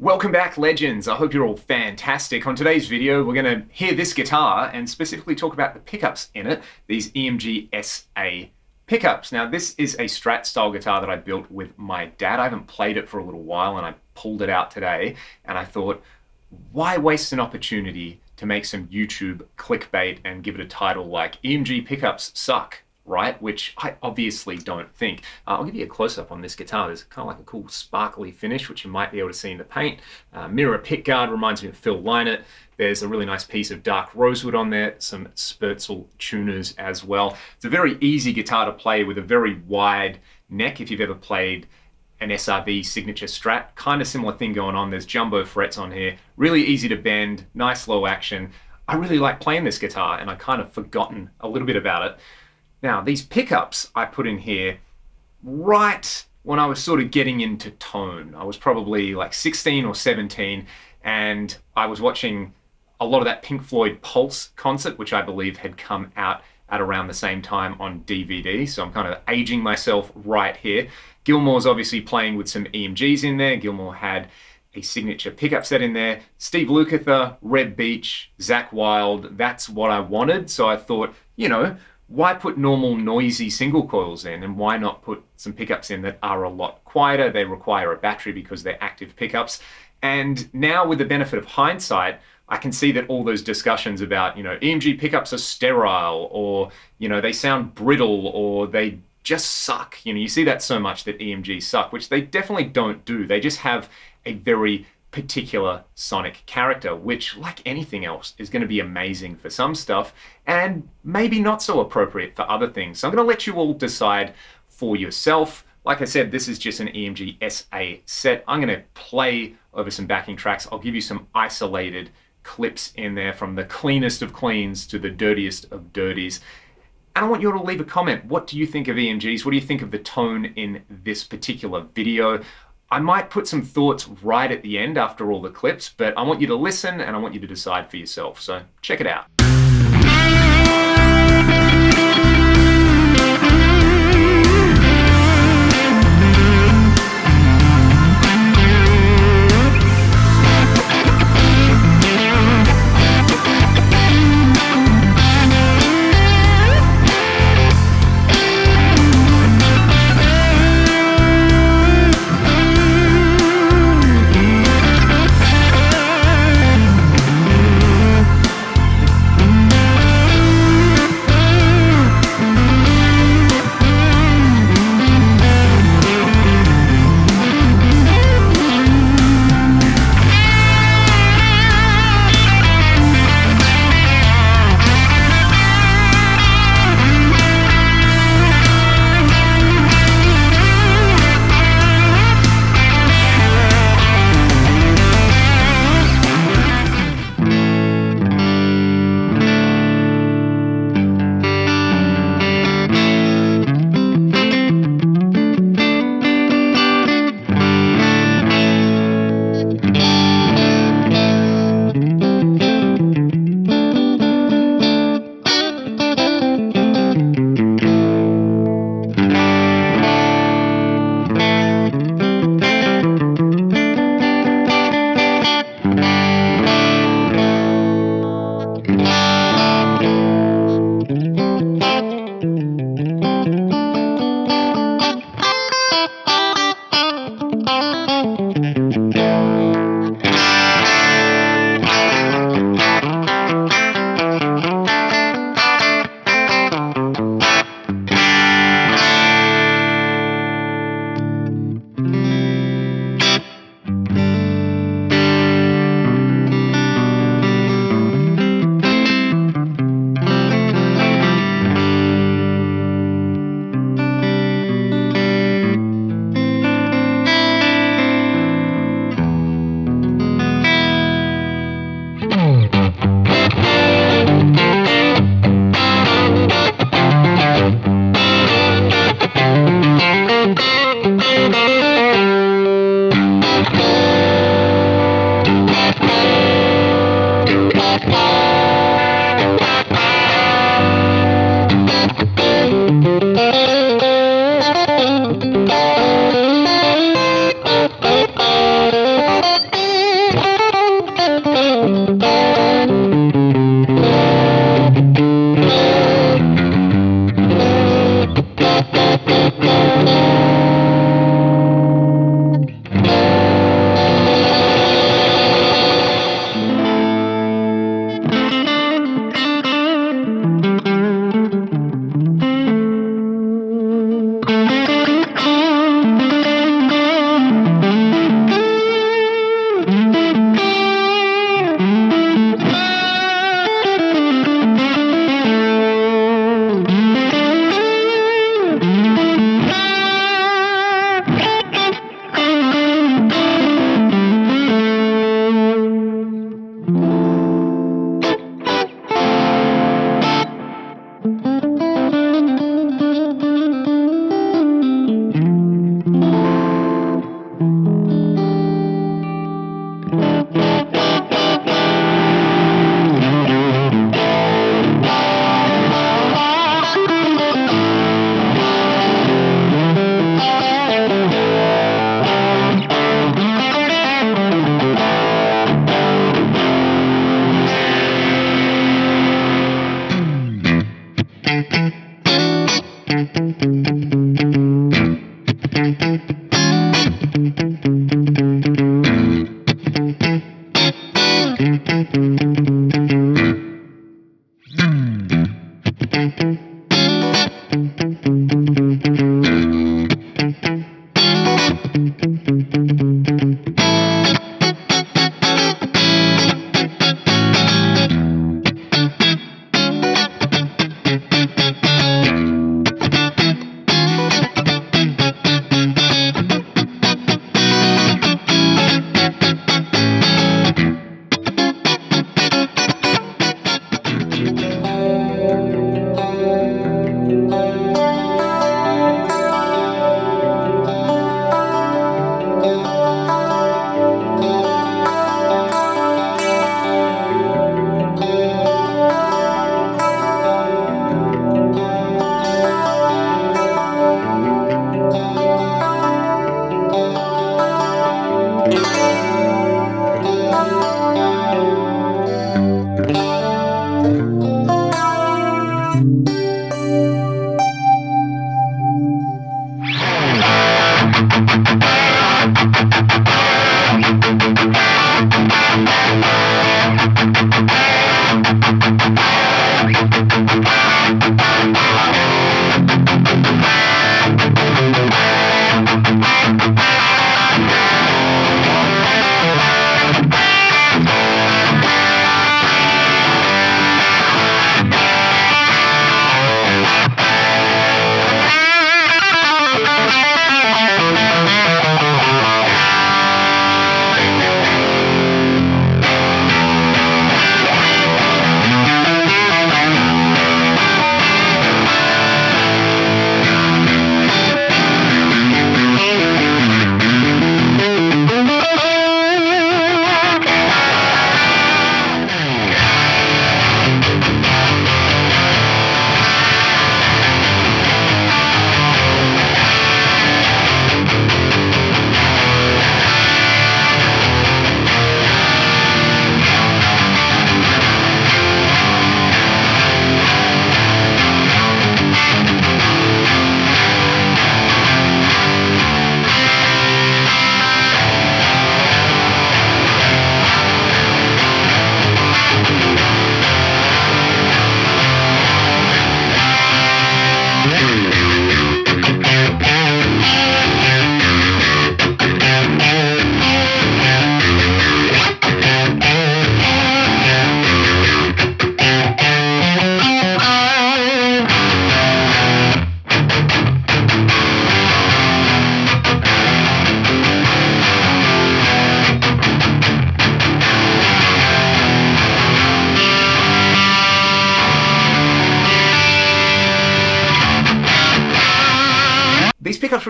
Welcome back, legends. I hope you're all fantastic. On today's video, we're going to hear this guitar and specifically talk about the pickups in it, these EMG SA pickups. Now, this is a Strat style guitar that I built with my dad. I haven't played it for a little while and I pulled it out today and I thought, why waste an opportunity to make some YouTube clickbait and give it a title like EMG pickups suck? Right? Which I obviously don't think. I'll give you a close-up on this guitar. There's kind of like a cool sparkly finish, which you might be able to see in the paint. Mirror pickguard reminds me of Phil Lynott. There's a really nice piece of dark rosewood on there, some Spurzl tuners as well. It's a very easy guitar to play with a very wide neck. If you've ever played an SRV signature Strat, kind of similar thing going on. There's jumbo frets on here, really easy to bend, nice low action. I really like playing this guitar and I kind of forgotten a little bit about it. Now, these pickups I put in here right when I was sort of getting into tone. I was probably like 16 or 17, and I was watching a lot of that Pink Floyd Pulse concert, which I believe had come out at around the same time on DVD. So I'm kind of aging myself right here. Gilmour's obviously playing with some EMGs in there. Gilmour had a signature pickup set in there. Steve Lukather, Reb Beach, Zakk Wylde, that's what I wanted. So I thought, why put normal noisy single coils in, and why not put some pickups in that are a lot quieter? They require a battery because they're active pickups. And now with the benefit of hindsight, I can see that all those discussions about, EMG pickups are sterile, or, they sound brittle, or they just suck. You see that so much, that EMGs suck, which they definitely don't do. They just have a very particular sonic character, which, like anything else, is going to be amazing for some stuff and maybe not so appropriate for other things. So I'm going to let you all decide for yourself. Like I said, this is just an EMG SA set. I'm going to play over some backing tracks. I'll give you some isolated clips in there, from the cleanest of cleans to the dirtiest of dirties. And I want you all to leave a comment. What do you think of EMGs? What do you think of the tone in this particular video? I might put some thoughts right at the end after all the clips, but I want you to listen and I want you to decide for yourself. So check it out.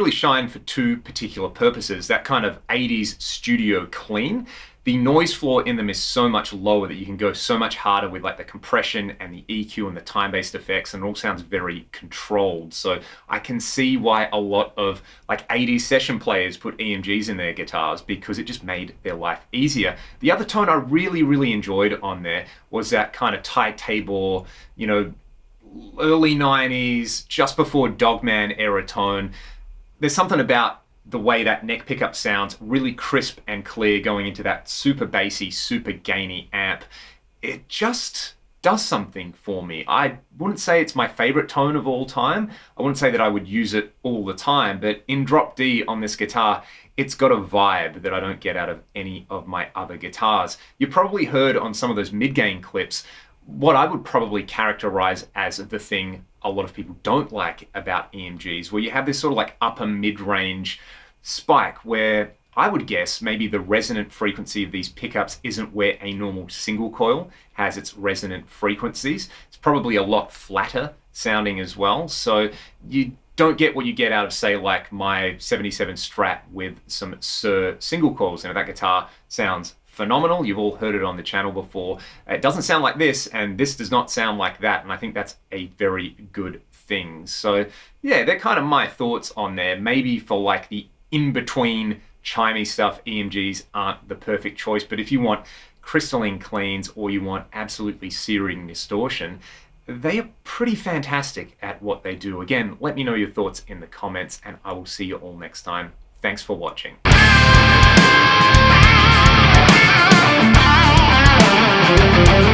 really shine for two particular purposes. That kind of 80s studio clean. The noise floor in them is so much lower that you can go so much harder with like the compression and the EQ and the time-based effects, and it all sounds very controlled. So I can see why a lot of like 80s session players put EMGs in their guitars, because it just made their life easier. The other tone I really enjoyed on there was that kind of Ty Tabor, you know, early 90s, just before Dogman era tone. There's something about the way that neck pickup sounds really crisp and clear going into that super bassy, super gainy amp. It just does something for me. I wouldn't say it's my favorite tone of all time. I wouldn't say that I would use it all the time, but in drop D on this guitar, it's got a vibe that I don't get out of any of my other guitars. You probably heard on some of those mid-gain clips what I would probably characterize as the thing a lot of people don't like about EMGs, where you have this sort of like upper mid-range spike where I would guess maybe the resonant frequency of these pickups isn't where a normal single coil has its resonant frequencies. It's probably a lot flatter sounding as well. So you don't get what you get out of, say, like my 77 Strat with some Sir single coils. That guitar sounds phenomenal. You've all heard it on the channel before. It doesn't sound like this, and this does not sound like that, and I think that's a very good thing. So yeah, they're kind of my thoughts on there. Maybe for like the in-between chimey stuff, EMGs aren't the perfect choice, but if you want crystalline cleans or you want absolutely searing distortion, they are pretty fantastic at what they do. Again, let me know your thoughts in the comments, and I will see you all next time. Thanks for watching. Thank you.